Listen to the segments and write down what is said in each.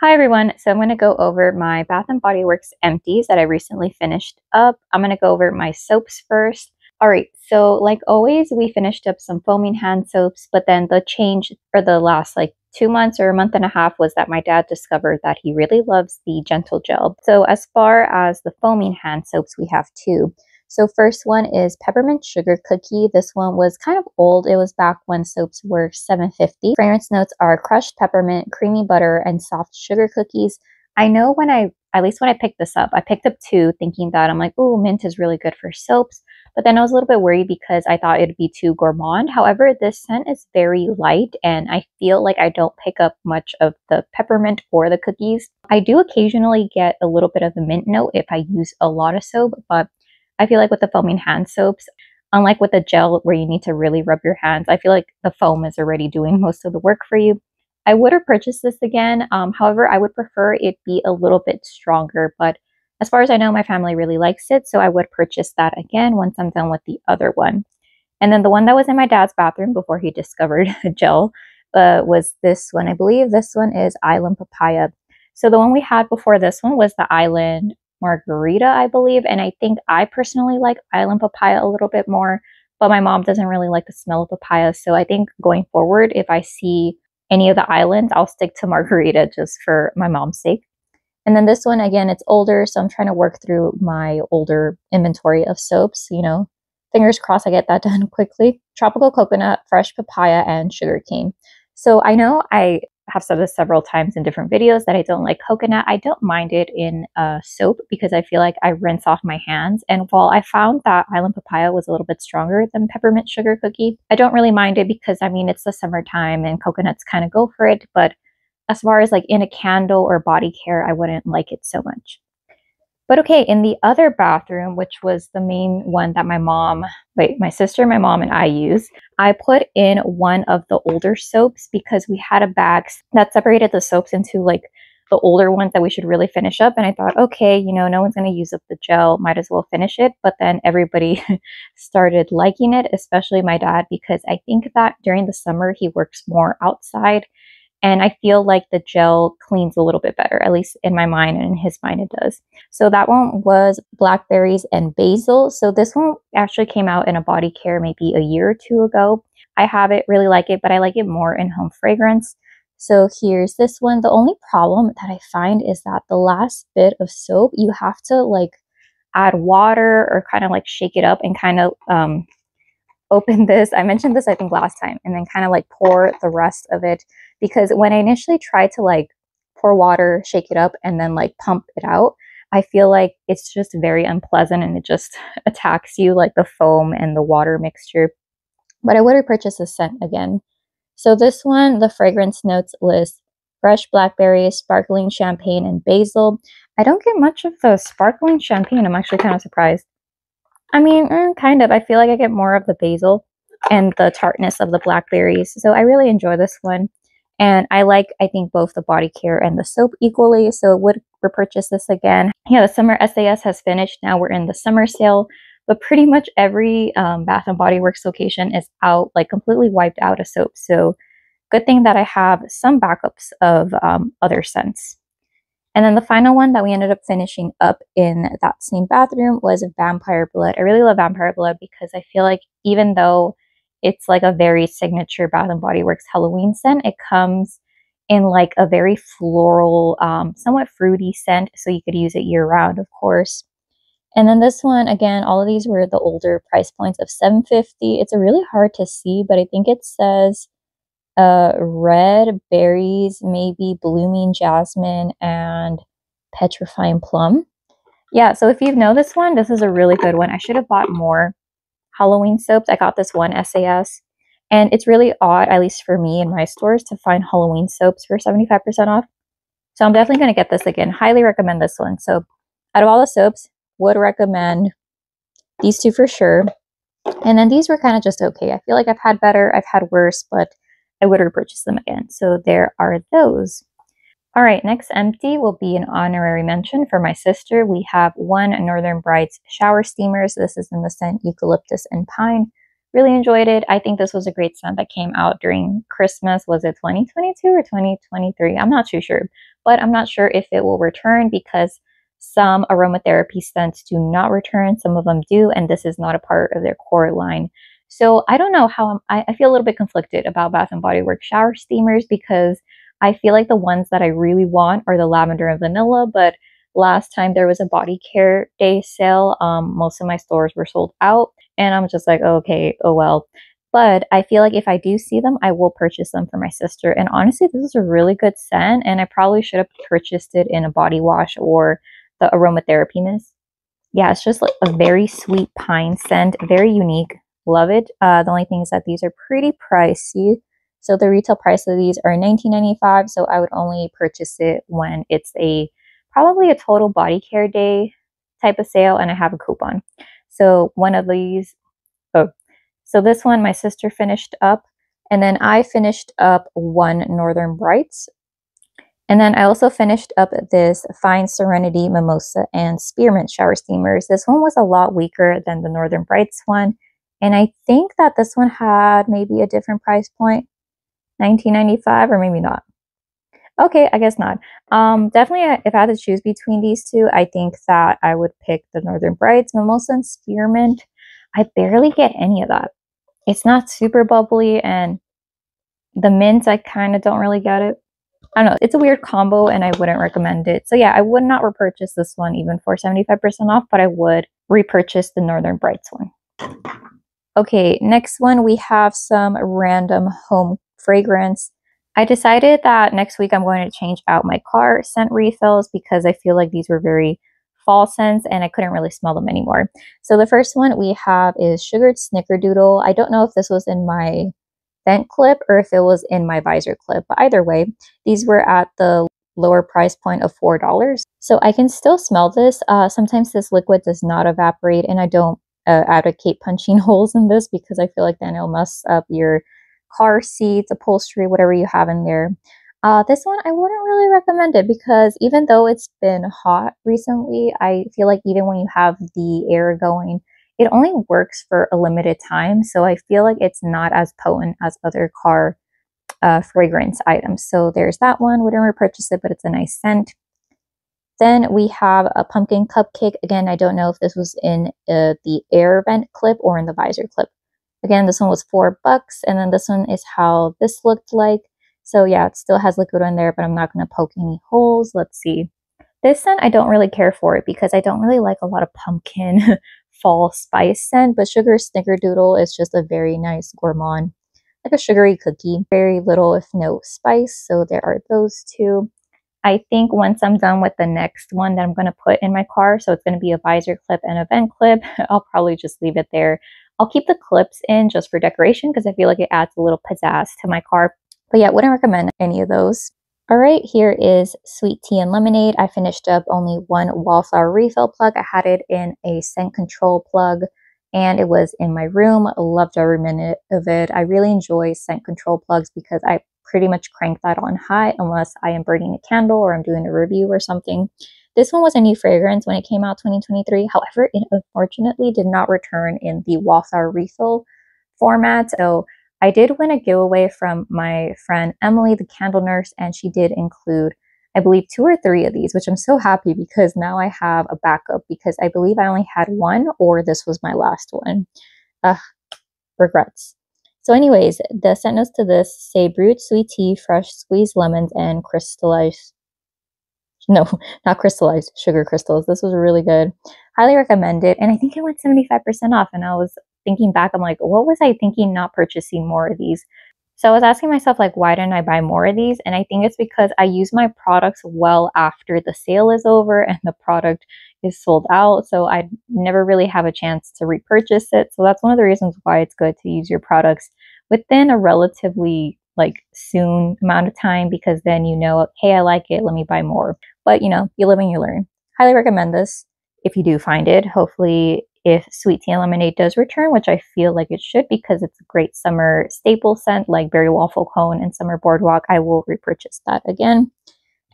Hi everyone, so I'm going to go over my Bath & Body Works Empties that I recently finished up. I'm going to go over my soaps first. Alright, so like always, we finished up some foaming hand soaps, but then the change for the last 2 months or a month and a half was that my dad discovered that he really loves the gentle gel. So as far as the foaming hand soaps, we have two. So first one is Peppermint Sugar Cookie. This one was kind of old. It was back when soaps were $7.50. Fragrance notes are crushed peppermint, creamy butter, and soft sugar cookies. I know at least when I picked this up, I picked up two thinking that I'm like, oh, mint is really good for soaps. But then I was a little bit worried because I thought it'd be too gourmand. However, this scent is very light and I feel like I don't pick up much of the peppermint or the cookies. I do occasionally get a little bit of the mint note if I use a lot of soap, but I feel like with the foaming hand soaps, unlike with the gel where you need to really rub your hands, I feel like the foam is already doing most of the work for you. I would have purchased this again. However, I would prefer it be a little bit stronger, but as far as I know, my family really likes it, so I would purchase that again once I'm done with the other one. And then the one that was in my dad's bathroom before he discovered gel was this one. I believe this one is Island Papaya. So the one we had before this one was the Island Margarita, I believe, and I think I personally like Island Papaya a little bit more, but my mom doesn't really like the smell of papaya, so I think going forward, if I see any of the islands, I'll stick to Margarita just for my mom's sake. And then this one, again, it's older, so I'm trying to work through my older inventory of soaps, fingers crossed I get that done quickly. Tropical coconut, fresh papaya, and sugarcane. So I know I have said this several times in different videos that I don't like coconut. I don't mind it in soap because I feel like I rinse off my hands. And while I found that Island Papaya was a little bit stronger than Peppermint Sugar Cookie, I don't really mind it because, it's the summertime and coconuts kind of go for it. But as far as in a candle or body care, I wouldn't like it so much. But okay, in the other bathroom, which was the main one that my sister, my mom, and I use, I put in one of the older soaps because we had a bag that separated the soaps into the older ones that we should really finish up. And I thought, okay, no one's going to use up the gel, might as well finish it. But then everybody started liking it, especially my dad, because I think that during the summer he works more outside. And I feel like the gel cleans a little bit better, at least in my mind, and in his mind it does. So that one was Blackberries and Basil. So this one actually came out in a body care maybe a year or two ago. I have it, really like it, but I like it more in home fragrance. So here's this one. The only problem that I find is that the last bit of soap, you have to add water or kind of shake it up and kind of open this. I mentioned this I think last time, and then kind of pour the rest of it, because when I initially tried to pour water, shake it up, and then pump it out, I feel like it's just very unpleasant and it just attacks you, the foam and the water mixture. But I would repurchase this scent again. So this one, the fragrance notes list fresh blackberries, sparkling champagne, and basil. I don't get much of the sparkling champagne. I'm actually kind of surprised. Kind of. I feel like I get more of the basil and the tartness of the blackberries. So I really enjoy this one. And I think, both the body care and the soap equally. So would repurchase this again. Yeah, the summer SAS has finished. Now we're in the summer sale. But pretty much every Bath & Body Works location is out, completely wiped out of soap. So good thing that I have some backups of other scents. And then the final one that we ended up finishing up in that same bathroom was Vampire Blood. I really love Vampire Blood because I feel like even though it's a very signature Bath & Body Works Halloween scent, it comes in a very floral, somewhat fruity scent. So you could use it year round, of course. And then this one, again, all of these were the older price points of $7.50. It's really hard to see, but I think it says red berries, maybe blooming jasmine, and petrifying plum. Yeah, so if you know this one, this is a really good one. I should have bought more Halloween soaps. I got this one SAS, and it's really odd, at least for me in my stores, to find Halloween soaps for 75% off. So I'm definitely going to get this again. Highly recommend this one. So out of all the soaps, would recommend these two for sure. And then these were kind of just okay. I feel like I've had better, I've had worse, but I would repurchase them again. So there are those. All right, next empty will be an honorary mention for my sister. We have one Northern Brights shower steamers. This is in the scent Eucalyptus and Pine. Really enjoyed it. I think this was a great scent that came out during Christmas. Was it 2022 or 2023? I'm not too sure, but I'm not sure if it will return because some aromatherapy scents do not return. Some of them do, and this is not a part of their core line. So I don't know how I feel a little bit conflicted about Bath and Body Works shower steamers because I feel like the ones that I really want are the lavender and vanilla, but last time there was a body care day sale, most of my stores were sold out, and I'm just like, oh, okay, oh well. But I feel like if I do see them, I will purchase them for my sister. And honestly, this is a really good scent, and I probably should have purchased it in a body wash or the aromatherapy mist. Yeah, it's just like a very sweet pine scent, very unique. Love it. The only thing is that these are pretty pricey. So the retail price of these are $19.95. So I would only purchase it when it's probably a total body care day type of sale and I have a coupon. So one of these, so this one my sister finished up, and then I finished up one Northern Brights. And then I also finished up this Fine Serenity Mimosa and Spearmint shower steamers. This one was a lot weaker than the Northern Brights one. And I think that this one had maybe a different price point, $19.95, or maybe not. Okay, I guess not. Definitely, if I had to choose between these two, I think that I would pick the Northern Brights, Mimosa, and Spearmint. I barely get any of that. It's not super bubbly, and the mint, I kind of don't really get it. I don't know. It's a weird combo, and I wouldn't recommend it. So yeah, I would not repurchase this one even for 75% off, but I would repurchase the Northern Brights one. Okay, next one, we have some random home fragrance. I decided that next week I'm going to change out my car scent refills because I feel like these were very fall scents and I couldn't really smell them anymore. So the first one we have is Sugared Snickerdoodle. I don't know if this was in my vent clip or if it was in my visor clip, but either way, these were at the lower price point of $4. So I can still smell this. Sometimes this liquid does not evaporate, and I don't advocate punching holes in this because I feel like then it'll mess up your car seats, upholstery, whatever you have in there. This one I wouldn't really recommend it because even though it's been hot recently, I feel like even when you have the air going, it only works for a limited time. So I feel like it's not as potent as other car fragrance items. So there's that one. Wouldn't repurchase it, but it's a nice scent. Then we have a pumpkin cupcake. Again, I don't know if this was in the air vent clip or in the visor clip. Again, this one was $4, and then this one is how this looked like. So yeah, it still has liquid in there, but I'm not going to poke any holes. Let's see. This scent, I don't really care for it because I don't really like a lot of pumpkin fall spice scent, but Sugar Snickerdoodle is just a very nice gourmand, like a sugary cookie. Very little, if no spice. So there are those two. I think once I'm done with the next one that I'm going to put in my car, so it's going to be a visor clip and a vent clip, I'll probably just leave it there. I'll keep the clips in just for decoration because I feel like it adds a little pizzazz to my car. But yeah, wouldn't recommend any of those. All right, here is Sweet Tea and Lemonade. I finished up only one wallflower refill plug. I had it in a scent control plug and it was in my room. Loved every minute of it. I really enjoy scent control plugs because I pretty much crank that on high unless I am burning a candle or I'm doing a review or something. This one was a new fragrance when it came out 2023. However, it unfortunately did not return in the wallflower refill format. So I did win a giveaway from my friend Emily, the candle nurse, and she did include, I believe, 2 or 3 of these, which I'm so happy because now I have a backup because I believe I only had one or this was my last one. Regrets. So anyways, the scent notes to this say brewed sweet tea, fresh squeezed lemons, and crystallized, no, not crystallized, sugar crystals. This was really good. Highly recommend it. And I think it went 75% off. And I was thinking back, I'm like, what was I thinking not purchasing more of these? So I was asking myself, like, why didn't I buy more of these? And I think it's because I use my products well after the sale is over and the product is sold out. So I never really have a chance to repurchase it. So that's one of the reasons why it's good to use your products within a relatively soon amount of time, because then you know, hey, I like it, let me buy more. But you know, you live and you learn. Highly recommend this if you do find it. Hopefully, if Sweet Tea and Lemonade does return, which I feel like it should because it's a great summer staple scent like Berry Waffle Cone and Summer Boardwalk, I will repurchase that again.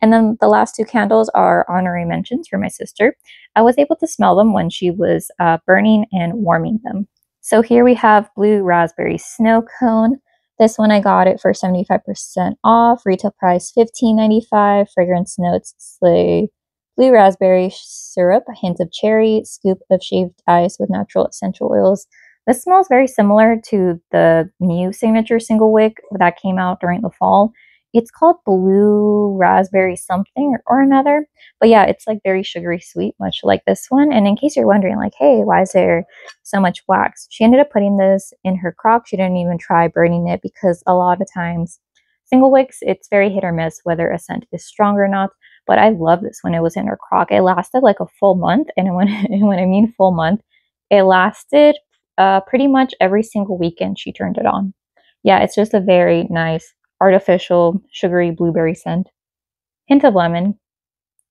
And then the last 2 candles are honorary mentions for my sister. I was able to smell them when she was burning and warming them. So here we have blue raspberry snow cone. This one I got it for 75% off, retail price $15.95. Fragrance notes slay blue raspberry syrup, a hint of cherry, scoop of shaved ice with natural essential oils. This smells very similar to the new signature single wick that came out during the fall. It's called blue raspberry something or another. But yeah, it's like very sugary sweet, much like this one. And in case you're wondering, like, hey, why is there so much wax? She ended up putting this in her crock. She didn't even try burning it because a lot of times single wicks, it's very hit or miss whether a scent is strong or not. But I love this when it was in her crock. It lasted like a full month. And when I mean full month, it lasted pretty much every single weekend she turned it on. Yeah, it's just a very nice artificial sugary blueberry scent. Hint of lemon.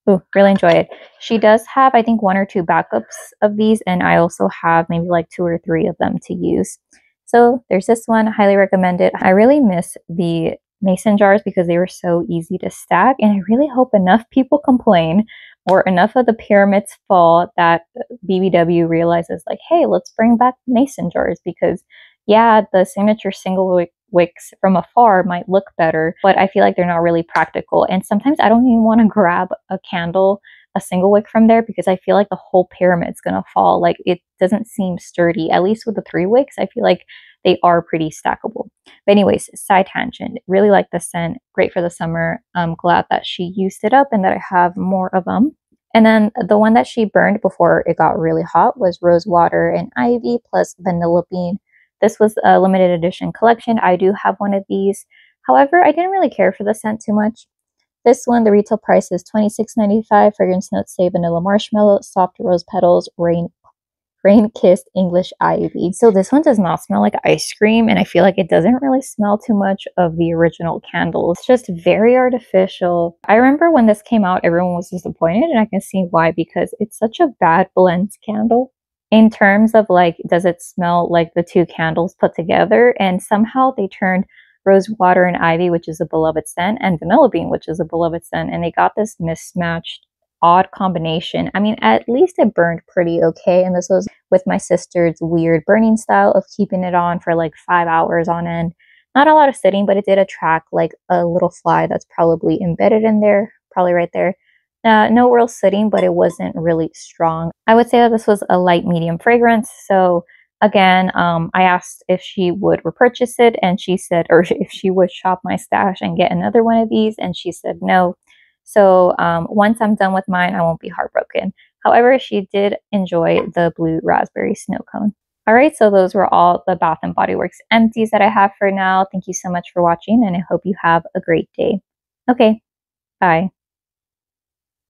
Ooh, really enjoy it. She does have, I think, 1 or 2 backups of these, and I also have maybe like 2 or 3 of them to use. So there's this one, highly recommend it. I really miss the mason jars because they were so easy to stack, and I really hope enough people complain or enough of the pyramids fall that b&bw realizes like, hey, let's bring back mason jars, because yeah, the signature single wicks from afar might look better, but I feel like they're not really practical. And sometimes I don't even want to grab a candle, a single wick from there, because I feel like the whole pyramid's gonna fall. Like, it doesn't seem sturdy. At least with the 3 wicks, I feel like they are pretty stackable. But anyways, side tangent. Really like the scent. Great for the summer. I'm glad that she used it up and that I have more of them. And then the one that she burned before it got really hot was rose water and ivy plus vanilla bean. This was a limited edition collection. I do have one of these. However, I didn't really care for the scent too much. This one, the retail price is $26.95. Fragrance notes say vanilla marshmallow, soft rose petals, rain-kissed English ivy. So this one does not smell like ice cream, and I feel like it doesn't really smell too much of the original candle. It's just very artificial. I remember when this came out, everyone was disappointed, and I can see why, because it's such a bad blend candle. In terms of like, does it smell like the 2 candles put together? And somehow they turned rose water and ivy, which is a beloved scent, and vanilla bean, which is a beloved scent, and they got this mismatched, odd combination. I mean, at least it burned pretty okay, and this was with my sister's weird burning style of keeping it on for like 5 hours on end. Not a lot of sitting, but it did attract like a little fly that's probably embedded in there, probably right there. No real sitting, but it wasn't really strong. I would say that this was a light medium fragrance. So again, I asked if she would repurchase it, and she said, or if she would shop my stash and get another one of these, and she said no. So once I'm done with mine, I won't be heartbroken. However, she did enjoy the blue raspberry snow cone. All right, so those were all the Bath & Body Works empties that I have for now. Thank you so much for watching, and I hope you have a great day. Okay, bye.